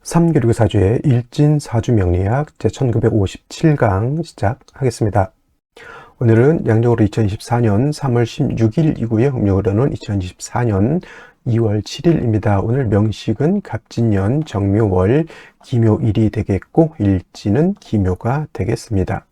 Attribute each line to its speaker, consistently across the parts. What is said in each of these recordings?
Speaker 1: 삼교육의 사주의 일진사주명리학 제1957강 시작하겠습니다. 오늘은 양력으로 2024년 3월 16일이고요. 음력으로는 2024년 2월 7일입니다. 오늘 명식은 갑진년 정묘월 기묘일이 되겠고 일진은 기묘가 되겠습니다.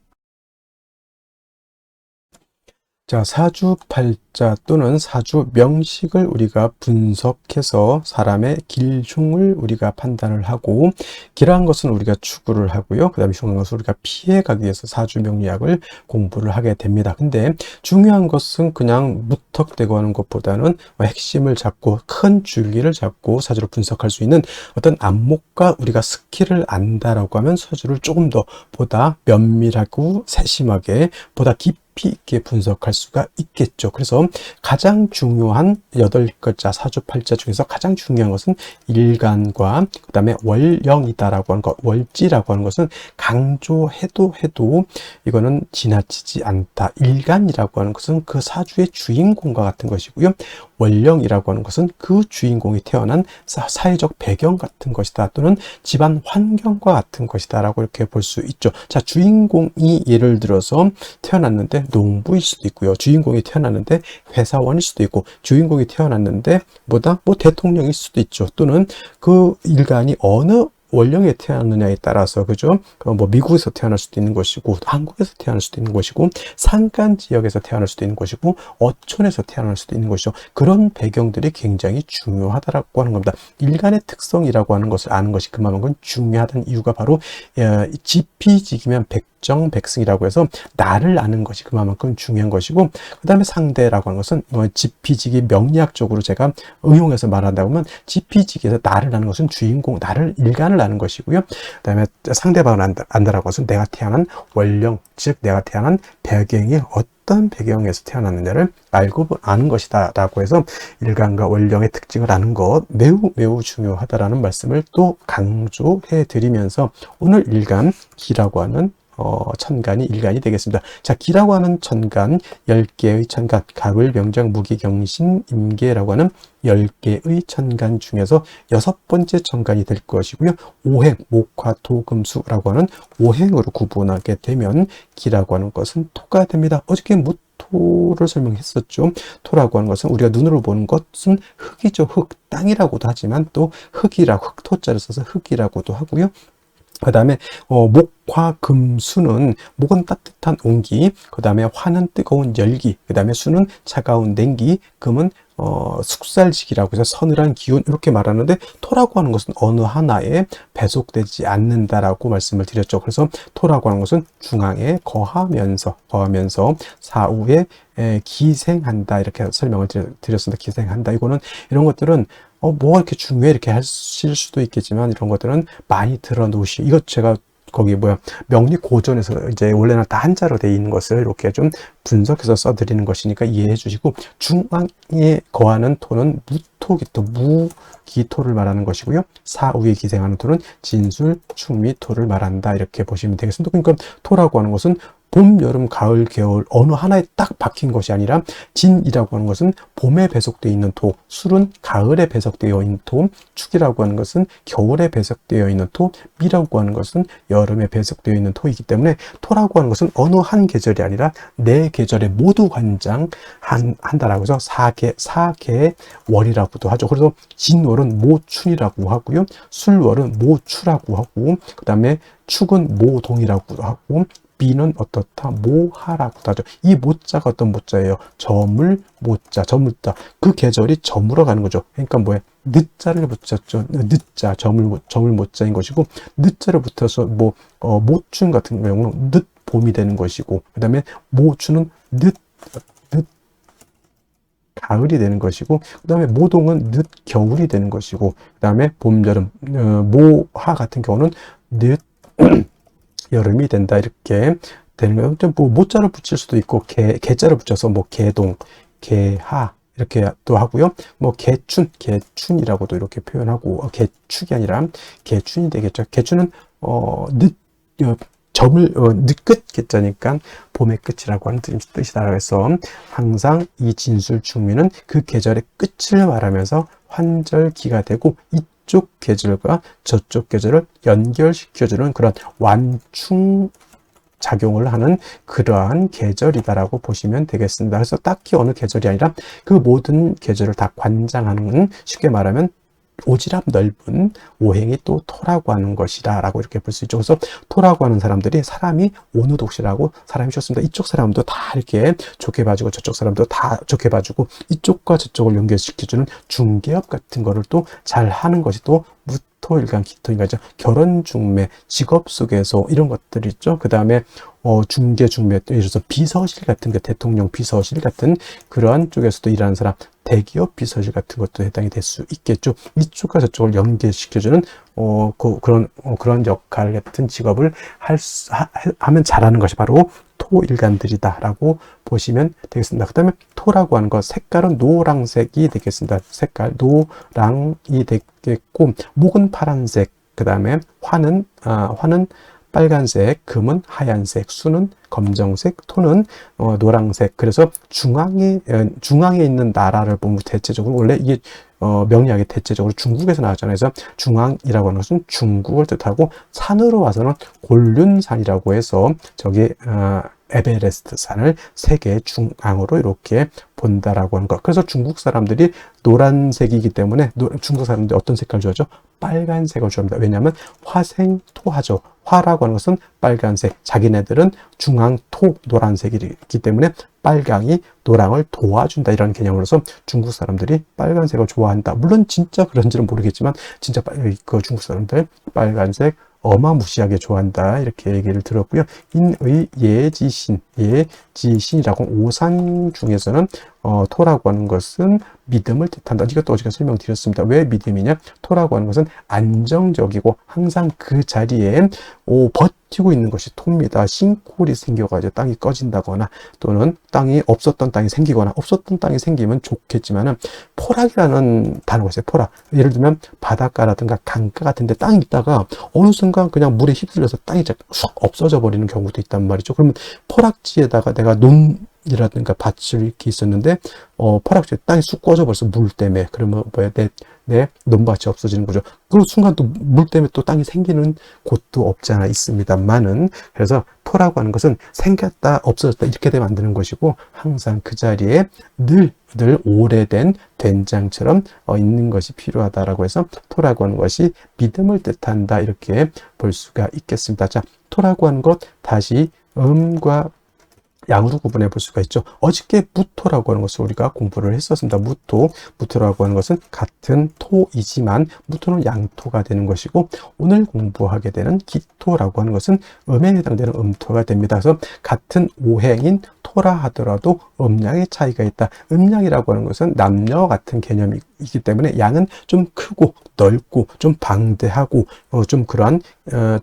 Speaker 1: 자, 사주팔자 또는 사주명식을 우리가 분석해서 사람의 길흉을 우리가 판단을 하고, 길한 것은 우리가 추구를 하고요. 그 다음에 흉한 것은 우리가 피해가기 위해서 사주명리학을 공부를 하게 됩니다. 근데 중요한 것은 그냥 무턱대고 하는 것보다는 핵심을 잡고 큰 줄기를 잡고 사주를 분석할 수 있는 어떤 안목과 우리가 스킬을 안다라고 하면 사주를 조금 더 보다 면밀하고 세심하게 보다 깊이 있게 분석할 수가 있겠죠. 그래서 가장 중요한 8글자 사주팔자 중에서 가장 중요한 것은 일간과 그 다음에 월령이다라고 하는 것, 월지라고 하는 것은 강조해도 이거는 지나치지 않다. 일간이라고 하는 것은 그 사주의 주인공과 같은 것이고요. 월령이라고 하는 것은 그 주인공이 태어난 사회적 배경 같은 것이다, 또는 집안 환경과 같은 것이다 라고 이렇게 볼 수 있죠. 자, 주인공이 예를 들어서 태어났는데 농부일 수도 있고요. 주인공이 태어났는데 회사원일 수도 있고, 주인공이 태어났는데 뭐 대통령일 수도 있죠. 또는 그 일간이 어느 원령에 태어났느냐에 따라서, 그죠? 뭐 미국에서 태어날 수도 있는 것이고, 한국에서 태어날 수도 있는 것이고, 산간 지역에서 태어날 수도 있는 것이고, 어촌에서 태어날 수도 있는 것이죠. 그런 배경들이 굉장히 중요하다라고 하는 겁니다. 일간의 특성이라고 하는 것을 아는 것이 그만큼 중요하다는 이유가 바로 지피지기면 백정백승이라고 해서 나를 아는 것이 그만큼 중요한 것이고, 그 다음에 상대라고 하는 것은 지피지기 명리학적으로 제가 응용해서 말한다고 하면, 지피지기에서 나를 아는 것은 주인공, 나를 일간을 아는 것이고요. 그 다음에 상대방을 안다라고 것은 내가 태어난 원령, 즉 내가 태어난 배경이 어떤 배경에서 태어났느냐를 알고 아는 것이다 라고 해서 일간과 원령의 특징을 아는 것 매우 중요하다라는 말씀을 또 강조해 드리면서, 오늘 일간 기라고 하는 천간이 일간이 되겠습니다. 자, 기라고 하는 천간, 10개의 천간, 가을, 병장, 무기, 경신, 임계라고 하는 10개의 천간 중에서 6번째 천간이 될 것이고요. 오행, 목화, 토, 금, 수라고 하는 오행으로 구분하게 되면 기라고 하는 것은 토가 됩니다. 어저께 토를 설명했었죠. 토라고 하는 것은 우리가 눈으로 보는 것은 흙이죠. 흙, 땅이라고도 하지만 또 흙이라고, 흙토자를 써서 흙이라고도 하고요. 그 다음에 목화 금수는, 목은 따뜻한 온기, 그 다음에 화는 뜨거운 열기, 그 다음에 수는 차가운 냉기, 금은 숙살지기라고 해서 서늘한 기운, 이렇게 말하는데, 토라고 하는 것은 어느 하나에 배속되지 않는다라고 말씀을 드렸죠. 그래서 토라고 하는 것은 중앙에 거하면서 사후에 기생한다, 이렇게 설명을 드렸습니다. 기생한다. 이런 것들은 뭐가 이렇게 중요해 이렇게 하실 수도 있겠지만, 이런 것들은 많이 들어 놓으시고, 이것 제가 거기 명리 고전에서 이제 원래는 다 한자로 되어 있는 것을 이렇게 좀 분석해서 써드리는 것이니까 이해해 주시고, 중앙에 거하는 토는 무토기토, 무기토를 말하는 것이고요. 사후에 기생하는 토는 진술, 충미토를 말한다, 이렇게 보시면 되겠습니다. 그러니까 토라고 하는 것은 봄, 여름, 가을, 겨울 어느 하나에 딱 박힌 것이 아니라, 진이라고 하는 것은 봄에 배속되어 있는 토, 술은 가을에 배속되어 있는 토, 축이라고 하는 것은 겨울에 배속되어 있는 토, 미라고 하는 것은 여름에 배속되어 있는 토이기 때문에, 토라고 하는 것은 어느 한 계절이 아니라 네 계절에 모두 관장한다라고 해서 사계의 월이라고도 하죠. 그래서 진월은 모춘이라고 하고요. 술월은 모추라고 하고, 그 다음에 축은 모동이라고도 하고, 비는 어떻다? 모하라고도 하죠. 이 모자가 어떤 모자예요? 저물 모자, 저물자. 그 계절이 저물어 가는 거죠. 그러니까 늦자를 붙였죠. 늦자, 저물 모자인 것이고, 늦자를 붙여서 모춘 같은 경우는 늦 봄이 되는 것이고, 그 다음에 모추는 늦 가을이 되는 것이고, 그 다음에 모동은 늦 겨울이 되는 것이고, 그 다음에 봄, 여름, 모하 같은 경우는 늦 여름이 된다, 이렇게 되는 거예요. 좀 모자를 붙일 수도 있고, 개자를 붙여서 개동, 개하 이렇게 또 하고요. 개춘이라고도 이렇게 표현하고, 개축이 아니라 개춘이 되겠죠. 개춘은 늦끝 개자니까 봄의 끝이라고 하는 뜻이다. 그래서 항상 이 진술 충미는 그 계절의 끝을 말하면서 환절기가 되고, 이쪽 계절과 저쪽 계절을 연결시켜주는 그런 완충 작용을 하는 그러한 계절이다라고 보시면 되겠습니다. 그래서 딱히 어느 계절이 아니라 그 모든 계절을 다 관장하는, 쉽게 말하면 오지랖 넓은 오행이 또 토라고 하는 것이다 라고 이렇게 볼 수 있죠. 그래서 토라고 하는 사람들이 사람이 오누독시라고 사람이 좋습니다. 이쪽 사람도 다 이렇게 좋게 봐주고 저쪽 사람도 다 좋게 봐주고 이쪽과 저쪽을 연결시켜주는 중개업 같은 거를 또 잘 하는 것이 또 무토일간 기토일간이죠. 결혼 중매, 직업 속에서 이런 것들이 있죠. 그 다음에 중개 중매, 예를 들어서 비서실 같은 거, 대통령 비서실 같은 그러한 쪽에서도 일하는 사람, 대기업 비서실 같은 것도 해당이 될 수 있겠죠. 이쪽과 저쪽을 연계시켜주는 그런 역할 같은 직업을 하면 잘하는 것이 바로 토일간들이다라고 보시면 되겠습니다. 그 다음에 토라고 하는 것, 색깔은 노란색이 되겠습니다. 색깔 노랑이 되겠고, 목은 파란색, 그 다음에 화는 빨간색, 금은 하얀색, 수는 검정색, 토는 노란색. 그래서 중앙에 있는 나라를 보면 대체적으로 원래 이게 명리학이 대체적으로 중국에서 나왔잖아요. 그래서 중앙이라고 하는 것은 중국을 뜻하고, 산으로 와서는 곤륜산이라고 해서 저기 에베레스트 산을 세계 중앙으로 이렇게 본다라고 하는 것. 그래서 중국 사람들이 노란색이기 때문에 중국 사람들이 어떤 색깔을 좋아하죠? 빨간색을 좋아합니다. 왜냐하면 화생토하죠. 화라고 하는 것은 빨간색, 자기네들은 중앙토 노란색이기 때문에 빨강이 노랑을 도와준다, 이런 개념으로서 중국 사람들이 빨간색을 좋아한다. 물론 진짜 그런지는 모르겠지만 진짜 그 중국 사람들 빨간색 어마무시하게 좋아한다, 이렇게 얘기를 들었고요. 인의 예지신이라고, 오산 중에서는 토라고 하는 것은 믿음을 뜻한다. 이것도 어제가 설명드렸습니다. 왜 믿음이냐? 토라고 하는 것은 안정적이고 항상 그 자리에 버티고 있는 것이 토입니다. 싱크홀이 생겨가지고 땅이 꺼진다거나, 또는 없었던 땅이 생기거나, 없었던 땅이 생기면 좋겠지만은 포락이라는 단어가 있어요. 포락. 예를 들면 바닷가라든가 강가 같은 데 땅이 있다가 어느 순간 그냥 물에 휩쓸려서 땅이 쑥 없어져 버리는 경우도 있단 말이죠. 그러면 포락지에다가 내가 논이라든가 밭을 이렇게 있었는데 포락지에 땅이 쑥 꺼져 버려서 물 때문에, 그러면 뭐야, 내 논밭이 없어지는 거죠. 그 순간 또 물 때문에 또 땅이 생기는 곳도 없지 않아 있습니다만은, 그래서 토라고 하는 것은 생겼다 없어졌다 이렇게 되면 안 되는 것이고, 항상 그 자리에 늘 오래된 된장처럼 있는 것이 필요하다라고 해서 토라고 하는 것이 믿음을 뜻한다, 이렇게 볼 수가 있겠습니다. 자, 토라고 하는 것 다시 음과 양으로 구분해 볼 수가 있죠. 어저께 무토라고 하는 것을 우리가 공부를 했었습니다. 무토라고 하는 것은 같은 토이지만 무토는 양토가 되는 것이고, 오늘 공부하게 되는 기토라고 하는 것은 음에 해당되는 음토가 됩니다. 그래서 같은 오행인 토라 하더라도 음양의 차이가 있다. 음양이라고 하는 것은 남녀 같은 개념이기 때문에 양은 좀 크고 넓고 좀 방대하고 좀 그러한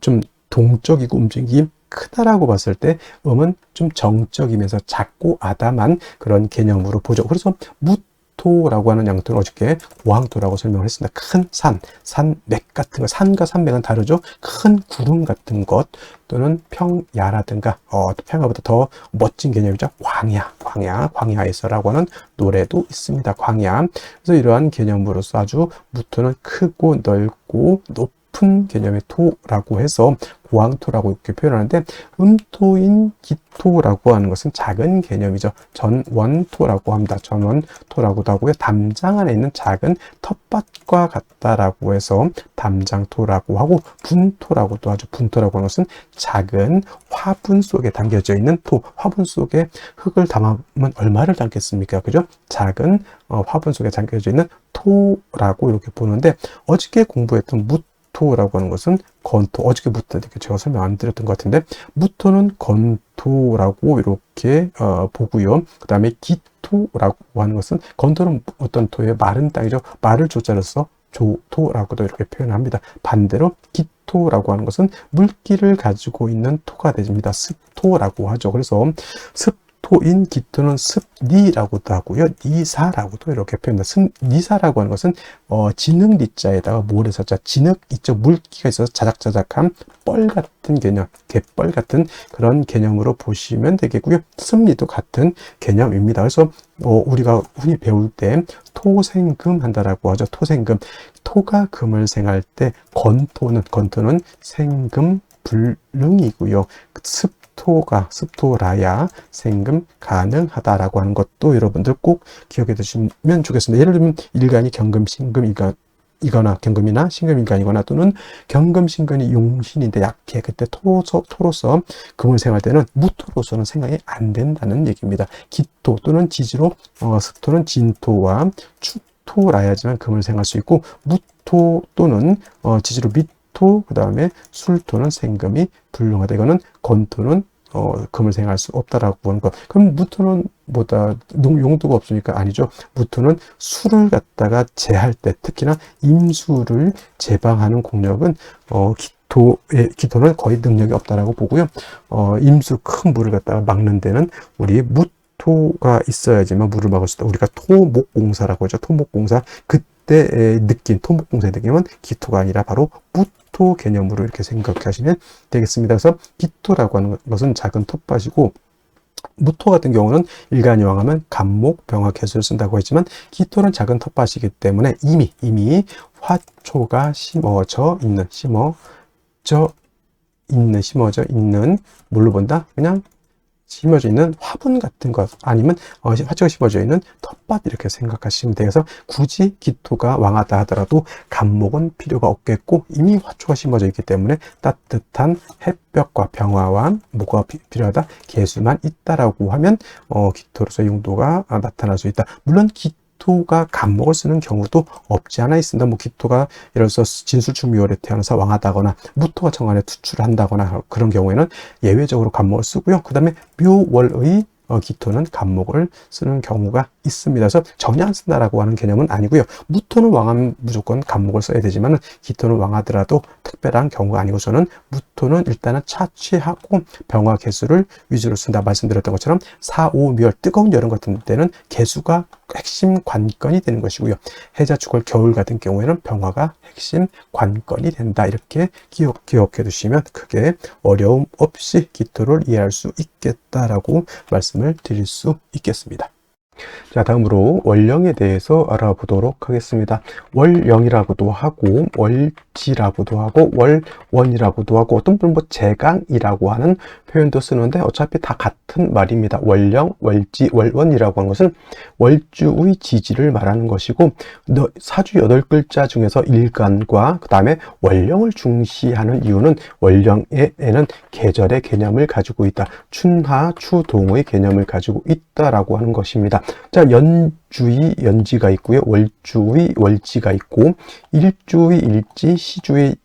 Speaker 1: 좀 동적이고 움직임이 크다라고 봤을 때, 음은 좀 정적이면서 작고 아담한 그런 개념으로 보죠. 그래서 무토라고 하는 양토는 어저께 고항토라고 설명을 했습니다. 큰 산맥 같은 거, 산과 산맥은 다르죠. 큰 구름 같은 것, 또는 평야라든가 평야보다 더 멋진 개념이죠. 광야에서라고 하는 노래도 있습니다. 광야. 그래서 이러한 개념으로서 아주 무토는 크고 넓고 높은 개념의 토라고 해서 고항토라고 이렇게 표현하는데, 음토인 기토라고 하는 것은 작은 개념이죠. 전원토라고 합니다. 전원토라고도 하고요. 담장 안에 있는 작은 텃밭과 같다라고 해서 담장토라고 하고, 분토라고도 하죠. 분토라고 하는 것은 작은 화분 속에 담겨져 있는 토. 화분 속에 흙을 담으면 얼마를 담겠습니까? 그죠? 작은 화분 속에 담겨져 있는 토라고 이렇게 보는데, 어저께 공부했던 무토라고 하는 것은 건토, 어저께부터 이렇게 제가 설명 안 드렸던 것 같은데, 무토는 건토라고 이렇게 보고요. 그 다음에 기토라고 하는 것은, 건토는 어떤 토예요? 마른 땅이죠. 말을 조자를 써 조토라고도 이렇게 표현합니다. 반대로 기토라고 하는 것은 물기를 가지고 있는 토가 됩니다. 습토라고 하죠. 그래서 무토인 기토는 습니라고도 하고요. 니사라고도 이렇게 표현합니다. 습니사라고 하는 것은 진흙 니자에다가 모래사자, 진흙 이쪽 물기가 있어서 자작자작한 뻘 같은 개념, 갯벌 같은 그런 개념으로 보시면 되겠고요. 습니도 같은 개념입니다. 그래서 우리가 흔히 배울 때 토생금 한다라고 하죠. 토생금. 토가 금을 생할 때 건토는 생금 불능이고요. 습토라야 생금 가능하다라고 하는 것도 여러분들 꼭 기억해 두시면 좋겠습니다. 예를 들면 일간이 경금, 신금, 이거나 경금이나 신금인간이거나 또는 경금, 신금이 용신인데 약해. 그때 토로서 금을 생할 때는 무토로서는 생각이 안 된다는 얘기입니다. 기토 또는 지지로 습토는 진토와 축토라야지만 금을 생할 수 있고 무토 또는 지지로 미토 그 다음에 술토는 생금이 불능하다. 이거는 건토는 금을 생할 수 없다라고 하는 것. 그럼 무토는 뭐다 용도가 없으니까 아니죠. 무토는 술을 갖다가 제할 때 특히나 임수를 제방하는 공력은 기토는 거의 능력이 없다라고 보고요. 임수 큰 물을 갖다가 막는 데는 우리 무토가 있어야지만 물을 막을 수 있다. 우리가 토목공사라고 하죠. 토목공사 그때 느낀 토목공사의 느낌은 기토가 아니라 바로 무토 개념으로 이렇게 생각하시면 되겠습니다. 그래서 기토라고 하는 것은 작은 텃밭이고 무토 같은 경우는 일간이왕하면 간목, 병화, 개수를 쓴다고 했지만 기토는 작은 텃밭이기 때문에 이미 화초가 심어져 있는 뭘로 본다? 그냥 심어져 있는 화분 같은 것 아니면 화초가 심어져 있는 텃밭 이렇게 생각하시면 돼서 굳이 기토가 왕하다 하더라도 간목은 필요가 없겠고 이미 화초가 심어져 있기 때문에 따뜻한 햇볕과 병화와 뭐가 필요하다? 개수만 있다라고 하면 기토로서의 용도가 나타날 수 있다. 물론 기토가 간목을 쓰는 경우도 없지 않아 있습니다. 기토가 예를 들어서 진술충묘월에 태어나서 왕하다거나 무토가 정관에 투출을 한다거나 그런 경우에는 예외적으로 간목을 쓰고요. 그 다음에 묘월의 기토는 간목을 쓰는 경우가 있습니다. 그래서 전혀 안 쓴다라고 하는 개념은 아니고요. 무토는 왕하면 무조건 간목을 써야 되지만 기토는 왕하더라도 특별한 경우가 아니고서는 무토는 일단은 차취하고 병화 개수를 위주로 쓴다 말씀드렸던 것처럼 사오묘 뜨거운 여름 같은 때는 개수가 핵심 관건이 되는 것이고요. 해자축월 겨울 같은 경우에는 병화가 핵심 관건이 된다. 이렇게 기억해 두시면 크게 어려움 없이 기토를 이해할 수 있겠다라고 말씀을 드릴 수 있겠습니다. 자, 다음으로 월령에 대해서 알아보도록 하겠습니다. 월령이라고도 하고 월지라고도 하고 월원이라고도 하고 어떤 분은 제강이라고 하는 표현도 쓰는데 어차피 다 같은 말입니다. 월령, 월지, 월원이라고 하는 것은 월주의 지지를 말하는 것이고 사주 8글자 중에서 일간과 그 다음에 월령을 중시하는 이유는 월령에는 계절의 개념을 가지고 있다. 춘하, 추동의 개념을 가지고 있다라고 하는 것입니다. 자, 연주의 연지가 있고요. 월주의 월지가 있고 일주의 일지, 시주의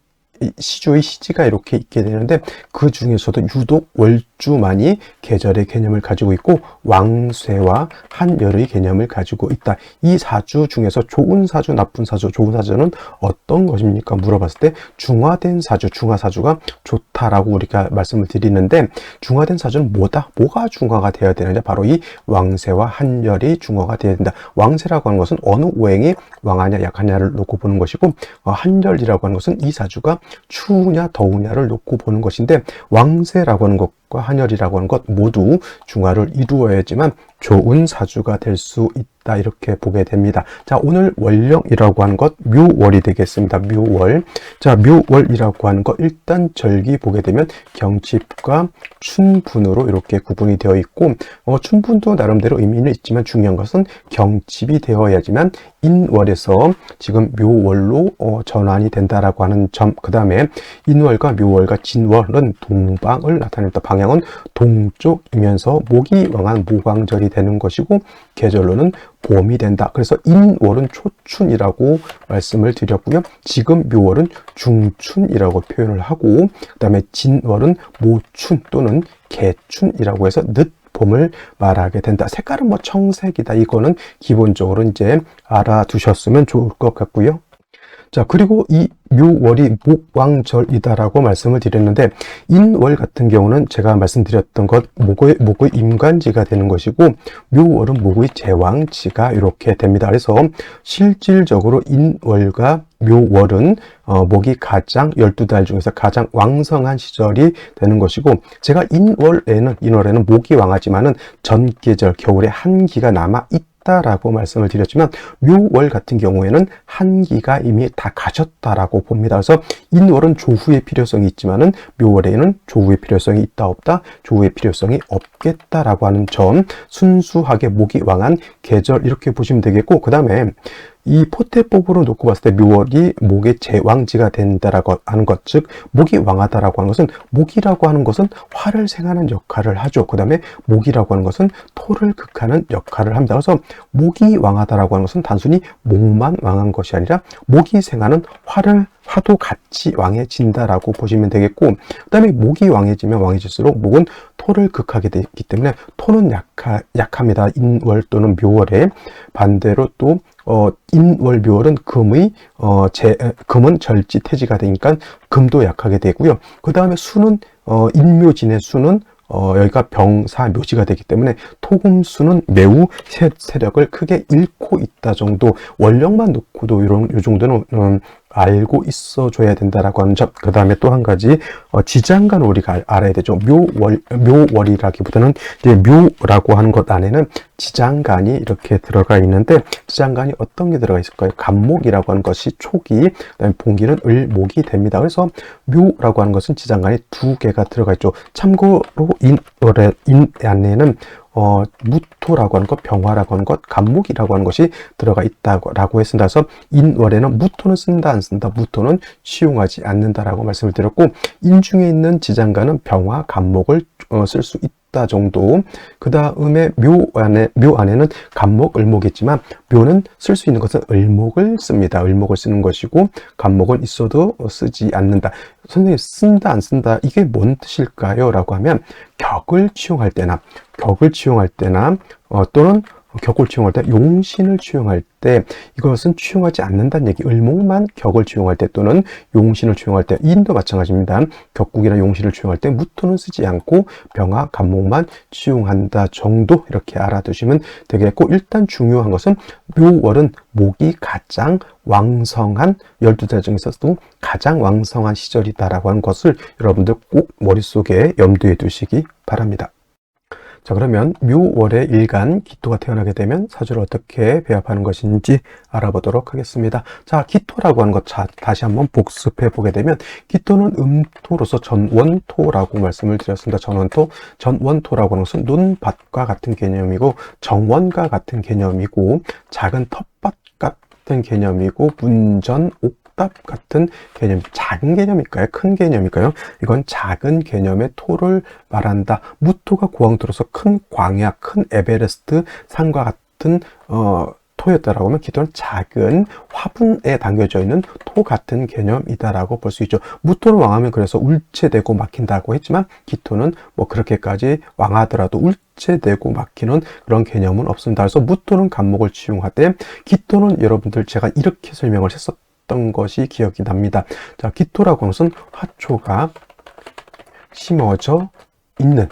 Speaker 1: 시지가 이렇게 있게 되는데 그 중에서도 유독 월주만이 계절의 개념을 가지고 있고 왕쇠와 한열의 개념을 가지고 있다. 이 사주 중에서 좋은 사주, 나쁜 사주, 좋은 사주는 어떤 것입니까? 물어봤을 때 중화된 사주, 중화사주가 좋다라고 우리가 말씀을 드리는데 중화된 사주는 뭐가 중화가 되어야 되느냐? 바로 이 왕쇠와 한열이 중화가 되어야 된다. 왕쇠라고 하는 것은 어느 오행이 왕하냐 약하냐를 놓고 보는 것이고 한열이라고 하는 것은 이 사주가 추우냐 더우냐를 놓고 보는 것인데 왕세라고 하는 것과 한열이라고 하는 것 모두 중화를 이루어야지만 좋은 사주가 될 수 있다 이렇게 보게 됩니다. 자, 오늘 월령이라고 하는 것 묘월이 되겠습니다. 묘월. 자, 묘월이라고 하는 것 일단 절기 보게 되면 경칩과 춘분으로 이렇게 구분이 되어 있고 춘분도 나름대로 의미는 있지만 중요한 것은 경칩이 되어야지만 인월에서 지금 묘월로 전환이 된다라고 하는 점. 그 다음에 인월과 묘월과 진월은 동방을 나타낸다. 방향은 동쪽이면서 목이 왕한 모광절이 되는 것이고 계절로는 봄이 된다. 그래서 인월은 초춘이라고 말씀을 드렸고요. 지금 묘월은 중춘이라고 표현을 하고 그 다음에 진월은 모춘 또는 개춘이라고 해서 늦봄을 말하게 된다. 색깔은 청색이다. 이거는 기본적으로 이제 알아두셨으면 좋을 것 같고요. 자, 그리고 이 묘월이 목왕절이다라고 말씀을 드렸는데, 인월 같은 경우는 제가 말씀드렸던 것, 목의 임관지가 되는 것이고, 묘월은 목의 제왕지가 이렇게 됩니다. 그래서 실질적으로 인월과 묘월은 목이 가장 12달 중에서 가장 왕성한 시절이 되는 것이고, 제가 인월에는 목이 왕하지만은 전계절, 겨울에 한기가 남아 있다라고 말씀을 드렸지만, 묘월 같은 경우에는 한기가 이미 다 가셨다라고 봅니다. 그래서 인월은 조후의 필요성이 있지만은 묘월에는 조후의 필요성이 있다 없다, 조후의 필요성이 없겠다라고 하는 점, 순수하게 목이 왕한 계절 이렇게 보시면 되겠고, 그 다음에 이 포태법으로 놓고 봤을 때 묘월이 목의 제왕지가 된다라고 하는 것, 즉 목이 왕하다라고 하는 것은, 목이라고 하는 것은 화를 생하는 역할을 하죠. 그 다음에 목이라고 하는 것은 토를 극하는 역할을 합니다. 그래서 목이 왕하다라고 하는 것은 단순히 목만 왕한 것이 아니라 목이 생하는 화도 같이 왕해진다라고 보시면 되겠고, 그 다음에 목이 왕해지면 왕해질수록 목은 토를 극하게 되기 때문에 토는 약합니다. 인월 또는 묘월에. 반대로 또 인월 묘월은 금은 절지 태지가 되니까 금도 약하게 되고요. 그 다음에 수는 인묘진의 수는 여기가 병사 묘지가 되기 때문에 토금수는 매우 세력을 크게 잃고 있다 정도, 원령만 놓고도 요 정도는 알고 있어 줘야 된다라고 하는 점. 그 다음에 또 한 가지, 지장간을 우리가 알아야 되죠. 묘월이라기보다는 이제 묘라고 하는 것 안에는 지장간이 이렇게 들어가 있는데, 지장간이 어떤 게 들어가 있을까요? 간목이라고 하는 것이 초기, 그다음에 봉기는 을목이 됩니다. 그래서 묘라고 하는 것은 지장간이 2개가 들어가 있죠. 참고로 인 안에는 무토라고 하는 것, 병화라고 하는 것, 간목이라고 하는 것이 들어가 있다고 했습니다. 그래서 인월에는 무토는 쓴다 안 쓴다, 무토는 취용하지 않는다라고 말씀을 드렸고, 인중에 있는 지장간은 병화, 간목을 쓸 수 있다 정도. 그 다음에 묘 안에는 간목, 을목이지만 묘는 쓸 수 있는 것은 을목을 씁니다. 을목을 쓰는 것이고, 간목은 있어도 쓰지 않는다. 선생님, 쓴다 안 쓴다, 이게 뭔 뜻일까요? 라고 하면, 격을 취용할 때나 또는 격을 취용할 때, 용신을 취용할 때, 이것은 취용하지 않는다는 얘기. 을목만 격을 취용할 때 또는 용신을 취용할 때, 인도 마찬가지입니다. 격국이나 용신을 취용할 때 무토는 쓰지 않고 병화, 간목만 취용한다 정도, 이렇게 알아두시면 되겠고, 일단 중요한 것은 묘월은 목이 가장 왕성한, 12달 중에서도 가장 왕성한 시절이다라고 하는 것을 여러분들 꼭 머릿속에 염두에 두시기 바랍니다. 자, 그러면 묘월의 일간 기토가 태어나게 되면 사주를 어떻게 배합하는 것인지 알아보도록 하겠습니다. 자, 기토라고 하는 것, 다시 한번 복습해 보게 되면, 기토는 음토로서 전원토라고 말씀을 드렸습니다. 전원토라고 하는 것은 논밭과 같은 개념이고, 정원과 같은 개념이고, 작은 텃밭 같은 개념이고, 문전, 옥답 같은 개념, 작은 개념일까요? 큰 개념일까요? 이건 작은 개념의 토를 말한다. 무토가 고황토로서 큰 광야, 큰 에베레스트 산과 같은 토였다라고 하면, 기토는 작은 화분에 담겨져 있는 토 같은 개념이다라고 볼 수 있죠. 무토는 왕하면 그래서 울체되고 막힌다고 했지만, 기토는 뭐 그렇게까지 왕하더라도 울체되고 막히는 그런 개념은 없습니다. 그래서 무토는 간목을 취용하되, 기토는 여러분들 제가 이렇게 설명을 했었던 것이 기억이 납니다. 자, 기토라고 하는 것은 화초가 심어져 있는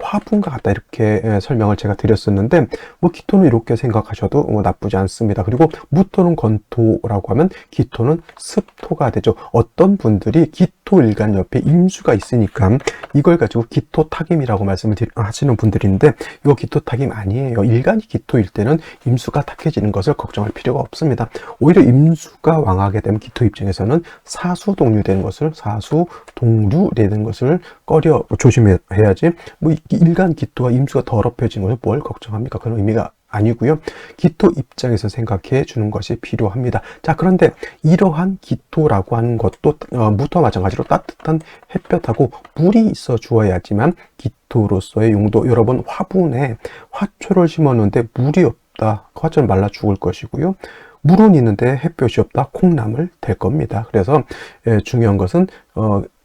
Speaker 1: 화분과 같다, 이렇게 설명을 제가 드렸었는데, 뭐 기토는 이렇게 생각하셔도 나쁘지 않습니다. 그리고 무토는 건토라고 하면 기토는 습토가 되죠. 어떤 분들이 기토 일간 옆에 임수가 있으니까 이걸 가지고 기토탁임이라고 말씀을 하시는 분들인데, 이거 기토탁임 아니에요. 일간이 기토일 때는 임수가 탁해지는 것을 걱정할 필요가 없습니다. 오히려 임수가 왕하게 되면 기토 입장에서는 사수동류되는 것을 꺼려 조심해야지, 뭐 일간 기토와 임수가 더럽혀지는 것을 뭘 걱정합니까? 그런 의미가 아니고요. 기토 입장에서 생각해 주는 것이 필요합니다. 자, 그런데 이러한 기토라고 하는 것도 무토와 마찬가지로 따뜻한 햇볕하고 물이 있어 주어야지만 기토로서의 용도. 여러분, 화분에 화초를 심었는데 물이 없다, 화초는 말라 죽을 것이고요. 물은 있는데 햇볕이 없다, 콩나물 될 겁니다. 그래서 중요한 것은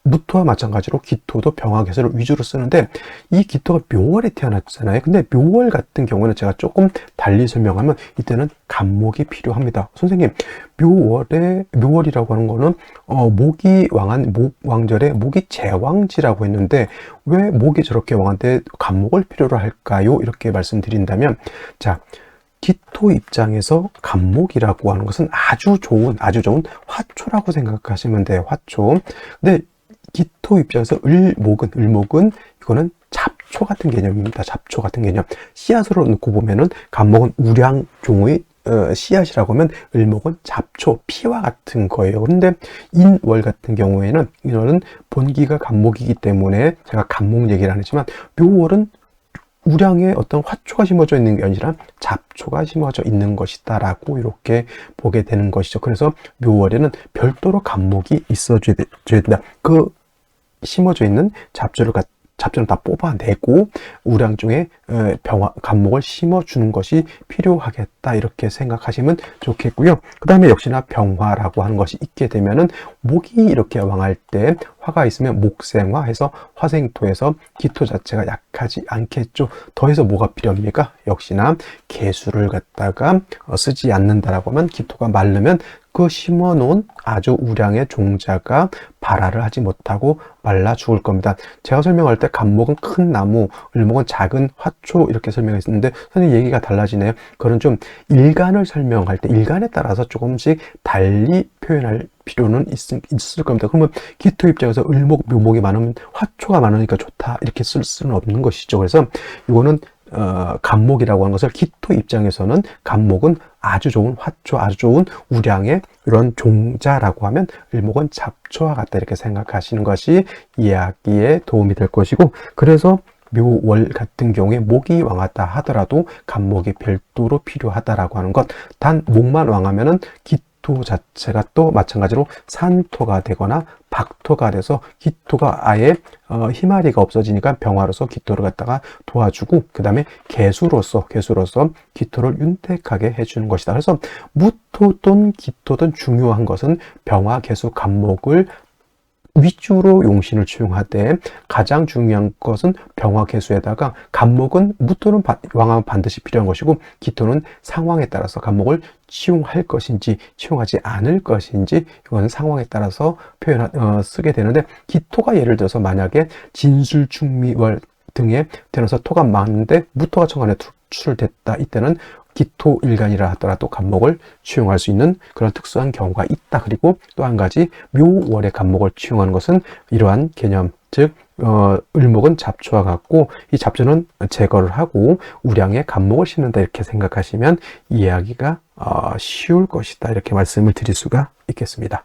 Speaker 1: 무토와 마찬가지로 기토도 병화개수를 위주로 쓰는데 이 기토가 묘월에 태어났잖아요. 근데 묘월 같은 경우는 제가 조금 달리 설명하면 이때는 간목이 필요합니다. 선생님, 묘월이라고 하는 거는 목이 왕한 목왕절에 목이 제왕지라고 했는데 왜 목이 저렇게 왕한데 간목을 필요로 할까요? 이렇게 말씀드린다면, 자, 기토 입장에서 간목이라고 하는 것은 아주 좋은 화초라고 생각하시면 돼요. 화초. 근데 기토 입장에서 을목은 이거는 잡초 같은 개념입니다. 잡초 같은 개념. 씨앗으로 놓고 보면은 간목은 우량종의 씨앗이라고 하면 을목은 잡초, 피와 같은 거예요. 그런데 인월 같은 경우에는 이거는 본기가 간목이기 때문에 제가 간목 얘기를 안 했지만 묘월은 우량에 어떤 화초가 심어져 있는 게 아니라 잡초가 심어져 있는 것이다 라고 이렇게 보게 되는 것이죠. 그래서 묘월에는 별도로 간목이 있어줘야 된다. 그 심어져 있는 잡초는 다 뽑아내고 우량 중에 간목을 심어주는 것이 필요하겠다 이렇게 생각하시면 좋겠고요. 그 다음에 역시나 병화라고 하는 것이 있게 되면은 목이 이렇게 왕할 때 화가 있으면 목생화해서 화생토에서 기토 자체가 약하지 않겠죠. 더해서 뭐가 필요합니까? 역시나 개수를 갖다가 쓰지 않는다라고 하면 기토가 마르면 그 심어놓은 아주 우량의 종자가 발화를 하지 못하고 말라 죽을 겁니다. 제가 설명할 때 간목은 큰 나무, 을목은 작은 화초 이렇게 설명했었는데 선생님 얘기가 달라지네요. 그런 좀 일간을 설명할 때 일간에 따라서 조금씩 달리 표현할 필요는 있을 겁니다. 그러면 기토 입장에서 을목, 묘목이 많으면 화초가 많으니까 좋다 이렇게 쓸 수는 없는 것이죠. 그래서 이거는 간목이라고 하는 것을 기토 입장에서는 간목은 아주 좋은 화초, 아주 좋은 우량의 이런 종자라고 하면 을목은 잡초와 같다 이렇게 생각하시는 것이 이해하기에 도움이 될 것이고, 그래서 묘월 같은 경우에 목이 왕하다 하더라도 간목이 별도로 필요하다라고 하는 것. 단 목만 왕하면은 기토 자체가 또 마찬가지로 산토가 되거나 박토가 돼서 기토가 아예 희마리가 없어지니까 병화로서 기토를 갖다가 도와주고, 그 다음에 개수로서 기토를 윤택하게 해주는 것이다. 그래서 무토든 기토든 중요한 것은 병화, 개수, 간목을 위주로 용신을 치용하되 가장 중요한 것은 병화, 개수에다가 간목은 무토는 왕하면 반드시 필요한 것이고 기토는 상황에 따라서 간목을 치용할 것인지 치용하지 않을 것인지 이건 상황에 따라서 쓰게 되는데, 기토가 예를 들어서 만약에 진술, 충미월 등에 태어나서 토가 많은데 무토가 천간에 출됐다, 이때는 기토 일간이라 하더라도 간목을 치용할 수 있는 그런 특수한 경우가 있다. 그리고 또 한 가지 묘월의 간목을 치용하는 것은 이러한 개념, 즉 을목은 잡초와 같고 이 잡초는 제거를 하고 우량에 간목을 심는다 이렇게 생각하시면 이해하기가 쉬울 것이다 이렇게 말씀을 드릴 수가 있겠습니다.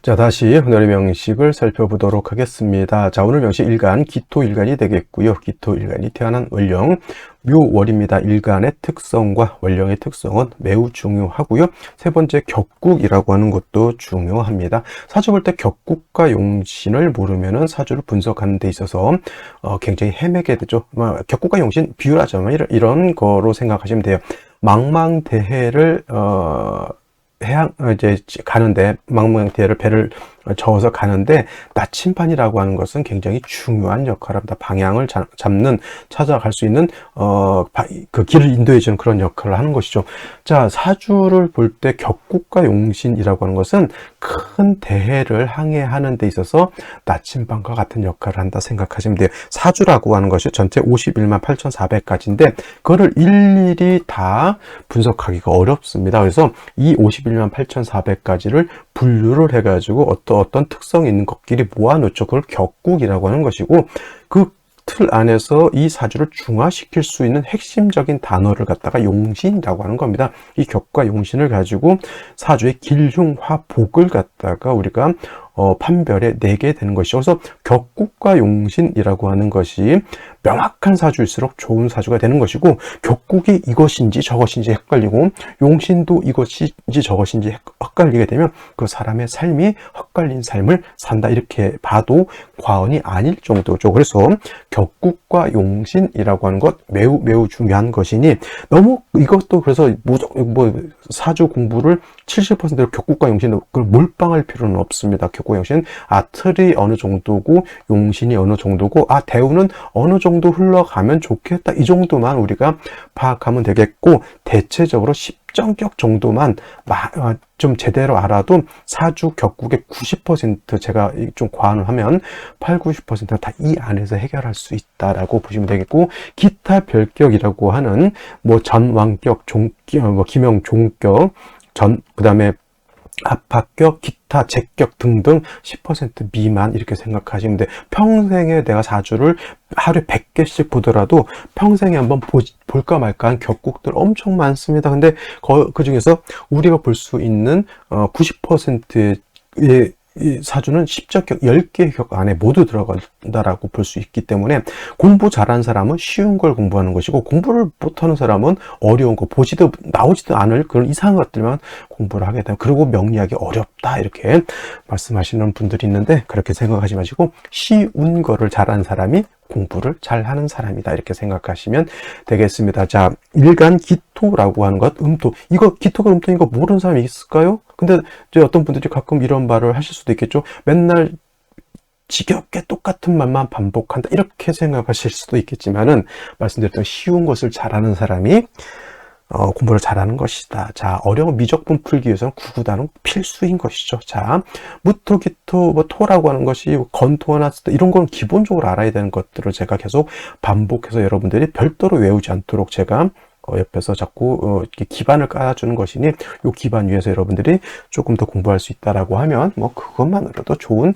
Speaker 1: 자, 다시 오늘의 명식을 살펴보도록 하겠습니다. 자, 오늘 명식 일간, 기토 일간이 되겠고요. 기토 일간이 태어난 월령, 묘월입니다. 일간의 특성과 월령의 특성은 매우 중요하고요. 세 번째, 격국이라고 하는 것도 중요합니다. 사주 볼 때 격국과 용신을 모르면은 사주를 분석하는 데 있어서 굉장히 헤매게 되죠. 격국과 용신 비율하자면 이런 거로 생각하시면 돼요. 망망대해를 이제 가는데, 망망대해를 배를 저어서 가는데 나침반이라고 하는 것은 굉장히 중요한 역할을 합니다. 방향을 잡는, 찾아갈 수 있는 그 길을 인도해 주는 그런 역할을 하는 것이죠. 자, 사주를 볼 때 격국과 용신이라고 하는 것은 큰 대해를 항해하는 데 있어서 나침반과 같은 역할을 한다 생각하시면 돼요. 사주라고 하는 것이 전체 51만 8,400가지인데 그거를 일일이 다 분석하기가 어렵습니다. 그래서 이 51만 8,400가지를 분류를 해가지고 어떤 특성이 있는 것끼리 모아놓죠. 그걸 격국이라고 하는 것이고, 그 틀 안에서 이 사주를 중화시킬 수 있는 핵심적인 단어를 갖다가 용신이라고 하는 겁니다. 이 격과 용신을 가지고 사주의 길흉화복을 갖다가 우리가 판별에 내게 되는 것이죠. 그래서 격국과 용신이라고 하는 것이 명확한 사주일수록 좋은 사주가 되는 것이고, 격국이 이것인지 저것인지 헷갈리고 용신도 이것인지 저것인지 헷갈리게 되면 그 사람의 삶이 헛갈린 삶을 산다, 이렇게 봐도 과언이 아닐 정도죠. 그래서 격국과 용신이라고 하는 것 매우 매우 중요한 것이니, 너무 이것도 그래서 사주 공부를 70%로 격국과 용신 그걸 몰빵할 필요는 없습니다. 격국과 용신, 틀이 어느 정도고 용신이 어느 정도고 대우는 어느 정도 흘러가면 좋겠다, 이 정도만 우리가 파악하면 되겠고, 대체적으로 십정격 정도만 좀 제대로 알아도 사주 격국의 90%, 제가 좀 과언을 하면 8, 90%가 다 이 안에서 해결할 수 있다라고 보시면 되겠고, 기타 별격이라고 하는 전왕격, 종격, 기명, 종격, 그 다음에 압합격, 기타, 제격 등등 10% 미만 이렇게 생각하시면 돼. 평생에 내가 사주를 하루에 100개씩 보더라도 평생에 한번 볼까 말까 한 격국들 엄청 많습니다. 근데 그 중에서 우리가 볼 수 있는 90%의 이 사주는 10적격 10개의 격 안에 모두 들어간다라고 볼 수 있기 때문에, 공부 잘하는 사람은 쉬운 걸 공부하는 것이고, 공부를 못하는 사람은 어려운 거, 나오지도 않을 그런 이상한 것들만 공부를 하게 되면, 그리고 명리하기 어렵다 이렇게 말씀하시는 분들이 있는데, 그렇게 생각하지 마시고 쉬운 거를 잘하는 사람이 공부를 잘하는 사람이다, 이렇게 생각하시면 되겠습니다. 자, 일간 기토라고 하는 것, 음토, 이거 기토가 음토인 거 모르는 사람이 있을까요? 근데 이제 어떤 분들이 가끔 이런 말을 하실 수도 있겠죠. 맨날 지겹게 똑같은 말만 반복한다, 이렇게 생각하실 수도 있겠지만은, 말씀드렸던 쉬운 것을 잘하는 사람이 공부를 잘하는 것이다. 자, 어려운 미적분 풀기 위해서는 구구단은 필수인 것이죠. 자, 무토, 기토, 토라고 하는 것이 건토나 이런 건 기본적으로 알아야 되는 것들을 제가 계속 반복해서 여러분들이 별도로 외우지 않도록 제가 옆에서 자꾸 이렇게 기반을 깔아주는 것이니, 이 기반 위에서 여러분들이 조금 더 공부할 수 있다라고 하면 그것만으로도 좋은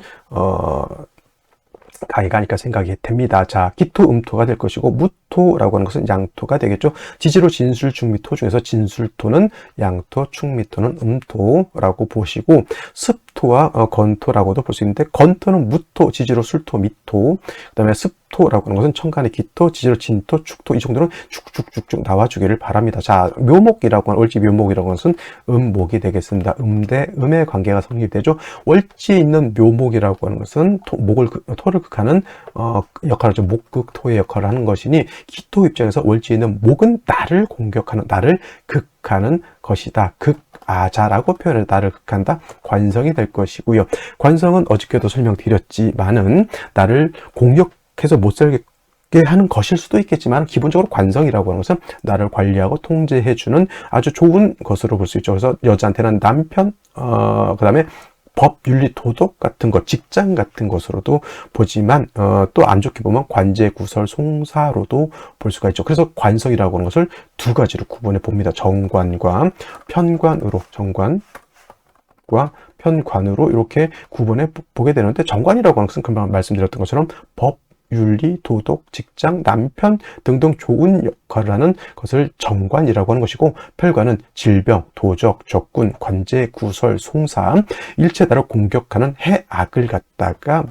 Speaker 1: 강의가 아닐까 생각이 됩니다. 자, 기토, 음토가 될 것이고, 무토라고 하는 것은 양토가 되겠죠. 지지로 진술, 충미토 중에서 진술토는 양토, 충미토는 음토라고 보시고, 습토와 건토라고도 볼 수 있는데, 건토는 무토, 지지로 술토, 미토, 그 다음에 습토라고 하는 것은 천간의 기토, 지지로 진토, 축토, 이 정도는 쭉쭉쭉쭉 나와주기를 바랍니다. 자, 묘목이라고 하는, 월지 묘목이라고 하는 것은 음목이 되겠습니다. 대 음의 관계가 성립되죠. 월지에 있는 묘목이라고 하는 것은 토를 극하는 역할을 하죠. 목극토의 역할을 하는 것이니, 기토 입장에서 월지에 있는 목은 나를 공격하는, 나를 극하는 것이다. 자라고 표현해서 나를 극한다. 관성이 될 것이고요. 관성은 어저께도 설명드렸지만은 나를 공격해서 못 살게 하는 것일 수도 있겠지만, 기본적으로 관성이라고 하는 것은 나를 관리하고 통제해주는 아주 좋은 것으로 볼 수 있죠. 그래서 여자한테는 남편, 그 다음에 법, 윤리, 도덕 같은 것, 직장 같은 것으로도 보지만, 또 안 좋게 보면 관제, 구설, 송사로도 볼 수가 있죠. 그래서 관성이라고 하는 것을 두 가지로 구분해 봅니다. 정관과 편관으로, 정관과 편관으로 이렇게 구분해 보게 되는데, 정관이라고 하는 것은 금방 말씀드렸던 것처럼 법, 윤리, 도덕, 직장, 남편 등등 좋은 역할을 하는 것을 정관이라고 하는 것이고, 편관은 질병, 도적, 적군, 관제, 구설, 송사, 일체 나를 공격하는 해악을 갖다가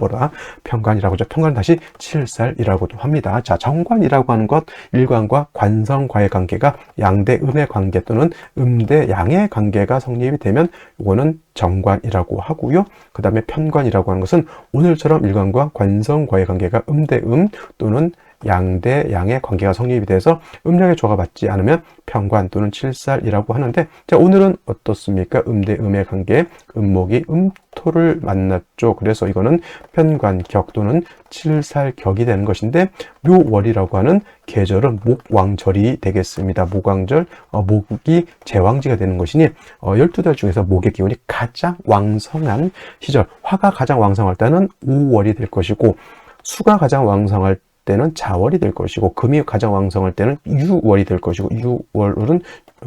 Speaker 1: 편관이라고 하죠. 편관은 다시 칠살이라고도 합니다. 자, 정관이라고 하는 것, 일관과 관성과의 관계가 양대 음의 관계 또는 음대 양의 관계가 성립이 되면 이거는 정관이라고 하고요. 그 다음에 편관이라고 하는 것은 오늘처럼 일관과 관성과의 관계가 음대 음 또는 양대 양의 관계가 성립이 돼서 음력의 조가 받지 않으면 편관 또는 칠살이라고 하는데, 자, 오늘은 어떻습니까? 음대 음의 관계, 음목이 음토를 만났죠. 그래서 이거는 편관격 또는 칠살격이 되는 것인데, 묘월이라고 하는 계절은 목왕절이 되겠습니다. 목왕절, 목이 제왕지가 되는 것이니 12달 중에서 목의 기운이 가장 왕성한 시절, 화가 가장 왕성할 때는 5월이 될 것이고, 수가 가장 왕성할 때는 자월이 될 것이고, 금이 가장 왕성할 때는 유월이 될 것이고, 유월은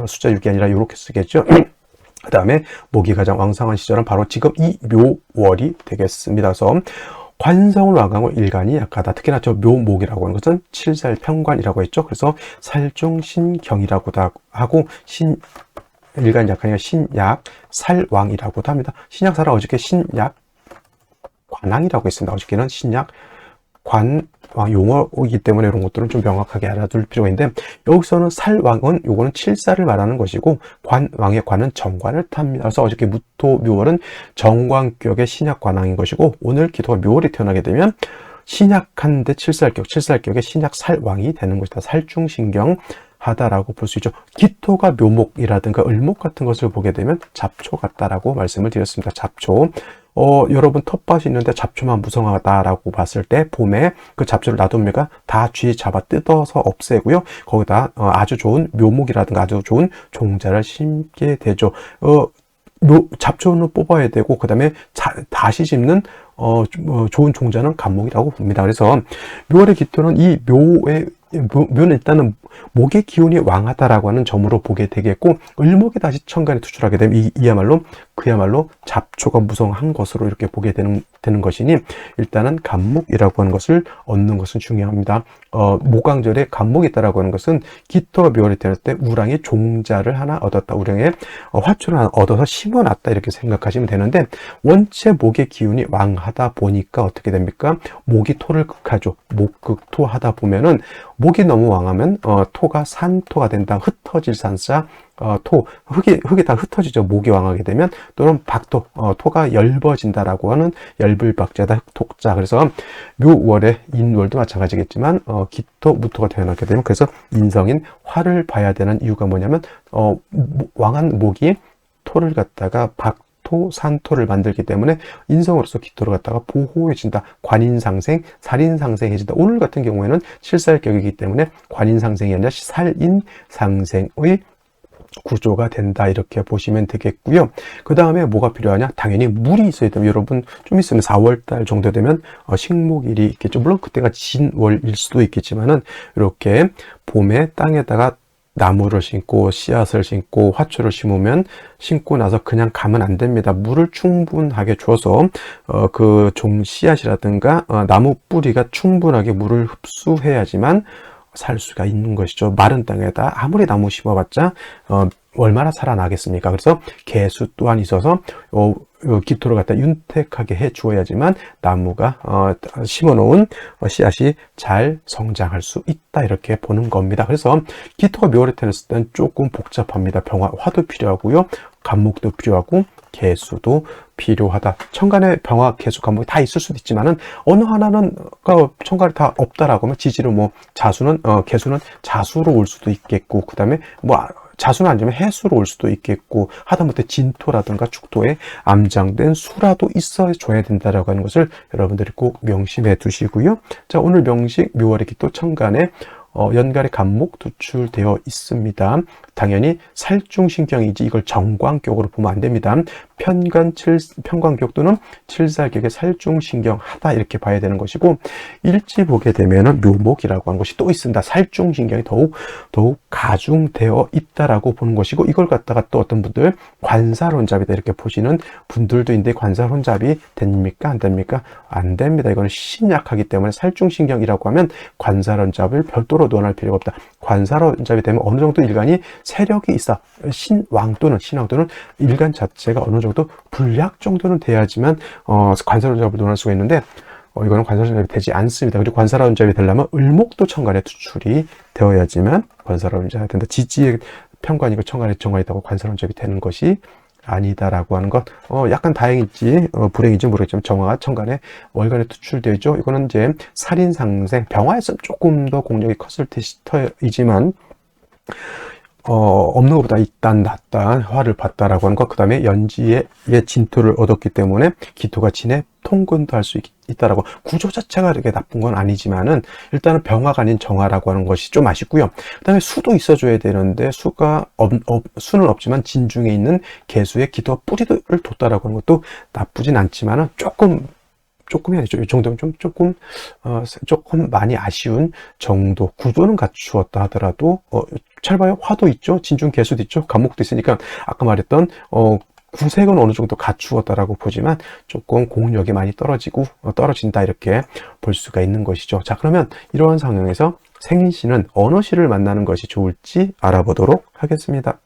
Speaker 1: 숫자 6이 아니라 이렇게 쓰겠죠. 그 다음에 목이 가장 왕성한 시절은 바로 지금 이 묘월이 되겠습니다. 그래서 관성을 왕하고 일간이 약하다. 특히나 저 묘목이라고 하는 것은 칠살편관이라고 했죠. 그래서 살중신경이라고도 하고, 일간 약하니까 신약, 살왕이라고도 합니다. 신약, 살왕, 어저께 신약 관왕이라고 했습니다. 어저께는 신약 관 용어이기 때문에 이런 것들은 좀 명확하게 알아둘 필요가 있는데, 여기서는 살왕은 요거는 칠사를 말하는 것이고, 관왕의 관은 정관을 탑니다. 그래서 어저께 무토 묘월은 정관격의 신약 관왕인 것이고, 오늘 기토가 묘월이 태어나게 되면 신약한데 칠살격의 신약 살왕이 되는 것이다. 살중신경 하다라고 볼 수 있죠. 기토가 묘목이라든가 을목 같은 것을 보게 되면 잡초 같다라고 말씀을 드렸습니다. 잡초. 여러분 텃밭이 있는데 잡초만 무성하다라고 봤을 때 봄에 그 잡초를 놔두면 다 쥐 잡아 뜯어서 없애고요. 거기다 아주 좋은 묘목이라든가 아주 좋은 종자를 심게 되죠. 잡초는 뽑아야 되고, 그 다음에 다시 심는 좋은 종자는 간목이라고 봅니다. 그래서 묘월의 기토는 이 묘는 일단은 목의 기운이 왕하다라고 하는 점으로 보게 되겠고, 을목이 다시 천간에 투출하게 되면 그야말로 잡초가 무성한 것으로 이렇게 보게 되는 것이니, 일단은 간목이라고 하는 것을 얻는 것은 중요합니다. 모광절에 간목이 있다라고 하는 것은 기토가 묘월이 될 때 우랑의 종자를 하나 얻었다, 우랑의 화초를 하나 얻어서 심어놨다, 이렇게 생각하시면 되는데, 원체 목의 기운이 왕하다 보니까 어떻게 됩니까? 목이 토를 극하죠. 목극토 하다 보면은 목이 너무 왕하면 토가 산토가 된다. 흩어질 산자 흙이 다 흩어지죠. 목이 왕하게 되면. 또는 박토, 토가 엷어진다라고 하는 엷을박자다, 흑토자. 그래서 묘월의 인월도 마찬가지겠지만 기토, 무토가 태어나게 되면, 그래서 인성인 화를 봐야 되는 이유가 뭐냐면 왕한 목이 토를 갖다가 박토, 산토를 만들기 때문에 인성으로서 기토를 갖다가 보호해준다. 관인상생, 살인상생해진다. 오늘 같은 경우에는 칠살격이기 때문에 관인상생이 아니라 살인상생의 구조가 된다, 이렇게 보시면 되겠고요. 그 다음에 뭐가 필요하냐? 당연히 물이 있어야 됩니다. 여러분 좀 있으면 4월달 정도 되면 식목일이 있겠죠. 물론 그때가 진월일 수도 있겠지만은, 이렇게 봄에 땅에다가 나무를 심고 씨앗을 심고 화초를 심고 나서 그냥 가면 안 됩니다. 물을 충분하게 줘서 그 씨앗이라든가 나무 뿌리가 충분하게 물을 흡수해야지만 살 수가 있는 것이죠. 마른 땅에다 아무리 나무 심어봤자 얼마나 살아나겠습니까? 그래서 개수 또한 있어서 기토를 갖다 윤택하게 해 주어야지만 나무가 심어놓은 씨앗이 잘 성장할 수 있다, 이렇게 보는 겁니다. 그래서 기토가 묘월에 태어났을 때는 조금 복잡합니다. 화도 필요하고요, 간목도 필요하고, 개수도 필요하다. 천간에 병화, 개수, 간목이 다 있을 수도 있지만은 어느 하나는 천간에 다 없다라고 하면 지지로 개수는 자수로 올 수도 있겠고, 그 다음에 자수는 아니면 해수로 올 수도 있겠고, 하다못해 진토라든가 축토에 암장된 수라도 있어줘야 된다라고 하는 것을 여러분들이 꼭 명심해 두시고요. 자, 오늘 명식 묘월의 기토 천간에 연갈의 간목 투출되어 있습니다. 당연히 살중신경이지 이걸 정관격으로 보면 안 됩니다. 편관격 또는 칠살격의 살중신경하다, 이렇게 봐야 되는 것이고, 일지 보게 되면은 묘목이라고 하는 것이 또 있습니다. 살중신경이 더욱 가중되어 있다라고 보는 것이고, 이걸 갖다가 또 어떤 분들 관사론잡이다 이렇게 보시는 분들도 있는데, 관사론잡이 됩니까? 안 됩니까? 안 됩니다. 이거는 신약하기 때문에 살중신경이라고 하면 관사론잡을 별도로 논할 필요가 없다. 관사론잡이 되면 어느 정도 일간이 세력이 있어. 신왕 또는 일간 자체가 어느 정도 불약 정도는 돼야지만 관사론잡을 논할 수가 있는데, 이거는 관사론잡이 되지 않습니다. 그리고 관사론잡이 되려면 을목도 천간에 투출이 되어야지만 관사론잡이 된다. 지지의 편관이고 천간에 정관이 있다고 관사론잡이 되는 것이 아니다라고 하는 것. 약간 다행인지 불행인지 모르겠지만 정화가 천간에 월간에 투출되어 있죠. 이거는 이제 살인상생, 병화에서는 조금 더 공력이 컸을 테이지만 없는 것보다 일단 낫다, 화를 봤다라고 하는 것. 그 다음에 연지의 진토를 얻었기 때문에 기토가 진에 통근도 할 수 있다라고. 구조 자체가 그렇게 나쁜 건 아니지만은 일단은 병화가 아닌 정화라고 하는 것이 좀 아쉽고요. 그 다음에 수도 있어줘야 되는데 수는 없지만 진중에 있는 개수의 기토가 뿌리를 뒀다라고 하는 것도 나쁘진 않지만은 조금이 아니죠. 이 정도면 조금 많이 아쉬운 정도. 구조는 갖추었다 하더라도 잘 봐요. 화도 있죠. 진중 개수도 있죠. 간목도 있으니까 아까 말했던 구색은 어느 정도 갖추었다라고 보지만 조금 공력이 많이 떨어진다, 이렇게 볼 수가 있는 것이죠. 자, 그러면 이러한 상황에서 생인씨는 어느 씨를 만나는 것이 좋을지 알아보도록 하겠습니다.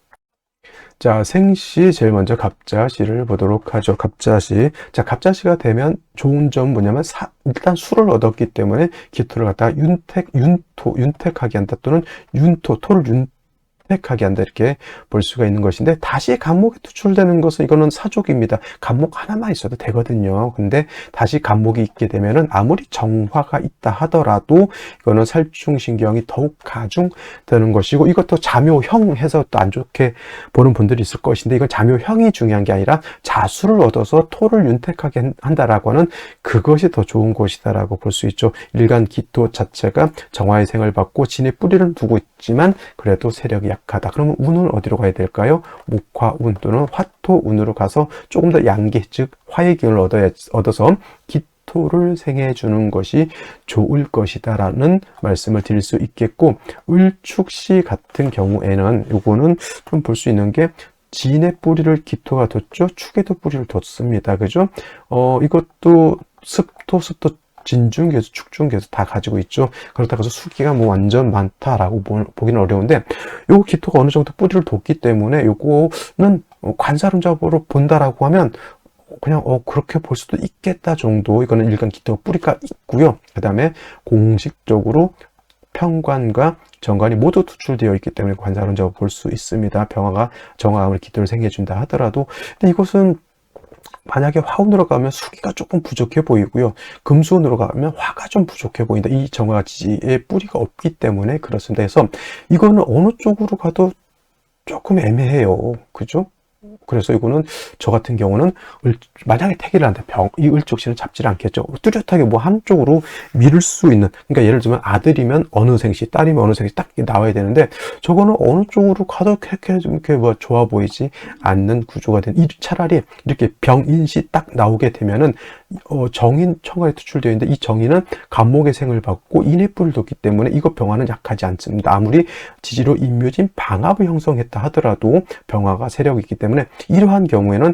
Speaker 1: 자, 생시 제일 먼저 갑자시를 보도록 하죠. 갑자시. 자, 갑자시가 되면 좋은 점 뭐냐면 일단 수를 얻었기 때문에 기토를 갖다가 윤택하게 한다 또는 토를 윤택하게 한다 이렇게 볼 수가 있는 것인데, 다시 간목에 투출되는 것은 이거는 사족입니다. 간목 하나만 있어도 되거든요. 근데 다시 간목이 있게 되면은 아무리 정화가 있다 하더라도 이거는 살충신경이 더욱 가중되는 것이고, 이것도 자묘형 해서 또 안 좋게 보는 분들이 있을 것인데, 이건 자묘형이 중요한 게 아니라 자수를 얻어서 토를 윤택하게 한다라고 하는 그것이 더 좋은 것이다라고 볼 수 있죠. 일간 기토 자체가 정화의 생을 받고 진의 뿌리를 두고 있지만 그래도 세력이 약하다. 그러면 운은 어디로 가야 될까요? 목화운 또는 화토운으로 가서 조금 더 양기, 즉 화의 기운을 얻어서 기토를 생해 주는 것이 좋을 것이다라는 말씀을 드릴 수 있겠고, 을축시 같은 경우에는 요거는 좀 볼 수 있는 게 진의 뿌리를 기토가 뒀죠. 축에도 뿌리를 뒀습니다. 그죠? 이것도 습도 진중계수, 축중계수 다 가지고 있죠. 그렇다고 해서 수기가 뭐 완전 많다라고 보기는 어려운데, 요 기토가 어느 정도 뿌리를 뒀기 때문에 요거는 관사론잡으로 본다라고 하면 그냥 그렇게 볼 수도 있겠다 정도. 이거는 일간 기토 뿌리가 있고요. 그 다음에 공식적으로 평관과 정관이 모두 투출되어 있기 때문에 관사론잡으로 볼 수 있습니다. 정화가 아무리 기토를 생겨준다 하더라도. 근데 이것은 만약에 화운으로 가면 수기가 조금 부족해 보이고요. 금수운으로 가면 화가 좀 부족해 보인다. 이 정화지에 뿌리가 없기 때문에 그렇습니다. 그래서 이거는 어느 쪽으로 가도 조금 애매해요. 그죠? 그래서 이거는 저 같은 경우는 만약에 태기를 한다, 이 을족신은 잡지를 않겠죠. 뚜렷하게 뭐 한쪽으로 밀을 수 있는, 그러니까 예를 들면 아들이면 어느 생시, 딸이면 어느 생시 딱 나와야 되는데, 저거는 어느 쪽으로 가도 이렇게 뭐 좋아 보이지 않는 구조가 차라리 이렇게 병인시 딱 나오게 되면은 정인 청간에 투출되어 있는데, 이 정인은 간목의 생을 받고 인의 뿔을 뒀기 때문에 이거 병화는 약하지 않습니다. 아무리 지지로 임묘진 방압을 형성했다 하더라도 병화가 세력이 있기 때문에 이러한 경우에는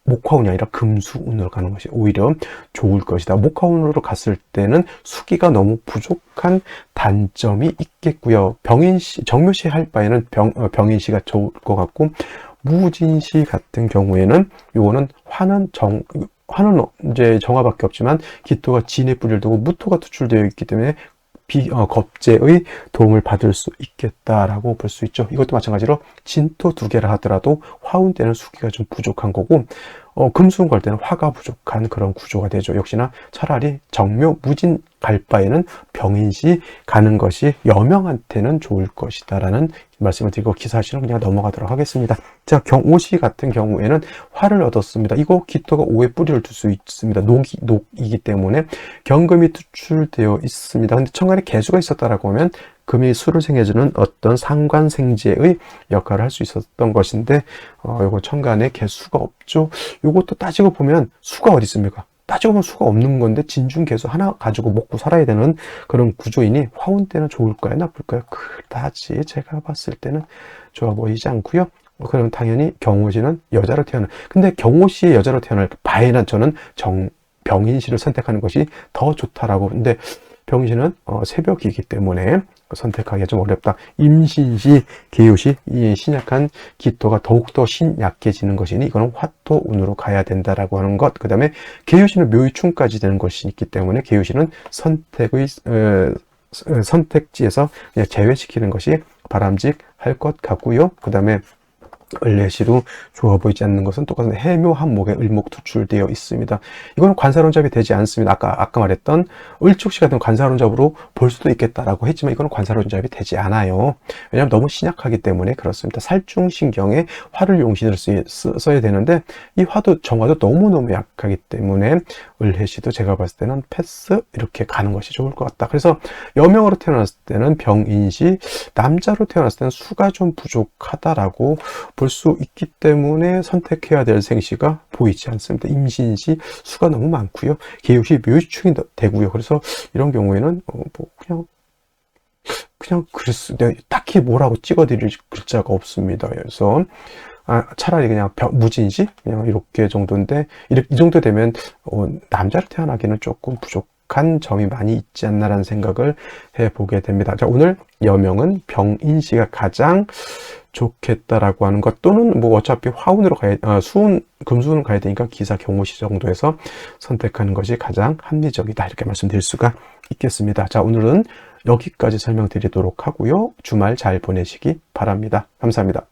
Speaker 1: 목화운이 아니라 금수운으로 가는 것이 오히려 좋을 것이다. 목화운으로 갔을 때는 수기가 너무 부족한 단점이 있겠고요. 정묘시 할 바에는 병인시가 좋을 것 같고, 무진시 같은 경우에는 요거는 화는 이제 정화밖에 없지만 기토가 진의 뿌리를 두고 무토가 투출되어 있기 때문에 겁재의 도움을 받을 수 있겠다라고 볼 수 있죠. 이것도 마찬가지로 진토 두 개라 하더라도 화운 때는 수기가 좀 부족한 거고, 금수운 갈 때는 화가 부족한 그런 구조가 되죠. 역시나 차라리 정묘 무진 갈 바에는 병인시 가는 것이 여명한테는 좋을 것이다라는 말씀을 드리고 기사시는 그냥 넘어가도록 하겠습니다. 자, 경오시 같은 경우에는 화를 얻었습니다. 이거 기토가 오에 뿌리를 둘 수 있습니다. 녹이기 때문에 경금이 투출되어 있습니다. 근데 천간에 개수가 있었다라고 하면 금이 수를 생해주는 어떤 상관생지의 역할을 할 수 있었던 것인데, 요거 천간에 개수가 없죠. 요것도 따지고 보면 수가 어디 있습니까? 따지고 보면 수가 없는 건데 진중 개수 하나 가지고 먹고 살아야 되는 그런 구조이니 화운 때는 좋을까요? 나쁠까요? 그다지 제가 봤을 때는 좋아 보이지 않고요. 그럼 당연히 경호시는 여자로 근데 경호시의 여자로 태어날 바에는 저는 병인시를 선택하는 것이 더 좋다라고. 근데 병신은 새벽이기 때문에 선택하기가 좀 어렵다. 임신시, 계유시, 이 신약한 기토가 더욱더 신약해지는 것이니 이거는 화토운으로 가야 된다라고 하는 것. 그 다음에 계유시는 묘유충까지 되는 것이 있기 때문에 계유시는 선택지에서 그냥 제외시키는 것이 바람직할 것 같고요. 그 다음에 을내시도 좋아 보이지 않는 것은 똑같은 해묘한목에 을목 투출되어 있습니다. 이거는 관사론잡이 되지 않습니다. 아까 말했던 을축시 같은 관사론잡으로 볼 수도 있겠다라고 했지만 이거는 관사론잡이 되지 않아요. 왜냐하면 너무 신약하기 때문에 그렇습니다. 살충신경에 화를 용신을 써야 되는데 이 정화도 너무너무 약하기 때문에 을해시도 제가 봤을 때는 패스 이렇게 가는 것이 좋을 것 같다. 그래서 여명으로 태어났을 때는 병인시, 남자로 태어났을 때는 수가 좀 부족하다라고 볼 수 있기 때문에 선택해야 될 생시가 보이지 않습니다. 임신시 수가 너무 많고요. 계유시 묘유충이 되고요. 그래서 이런 경우에는 그냥 딱히 뭐라고 찍어드릴 글자가 없습니다. 그래서 차라리 그냥 무진시 그냥 이렇게 정도인데 이 정도 되면 남자로 태어나기는 조금 부족한 점이 많이 있지 않나라는 생각을 해보게 됩니다. 자, 오늘 여명은 병인시가 가장 좋겠다라고 하는 것, 또는 뭐 어차피 화운으로 금수운으로 가야 되니까 기사 경호시 정도에서 선택하는 것이 가장 합리적이다, 이렇게 말씀드릴 수가 있겠습니다. 자, 오늘은 여기까지 설명드리도록 하고요. 주말 잘 보내시기 바랍니다. 감사합니다.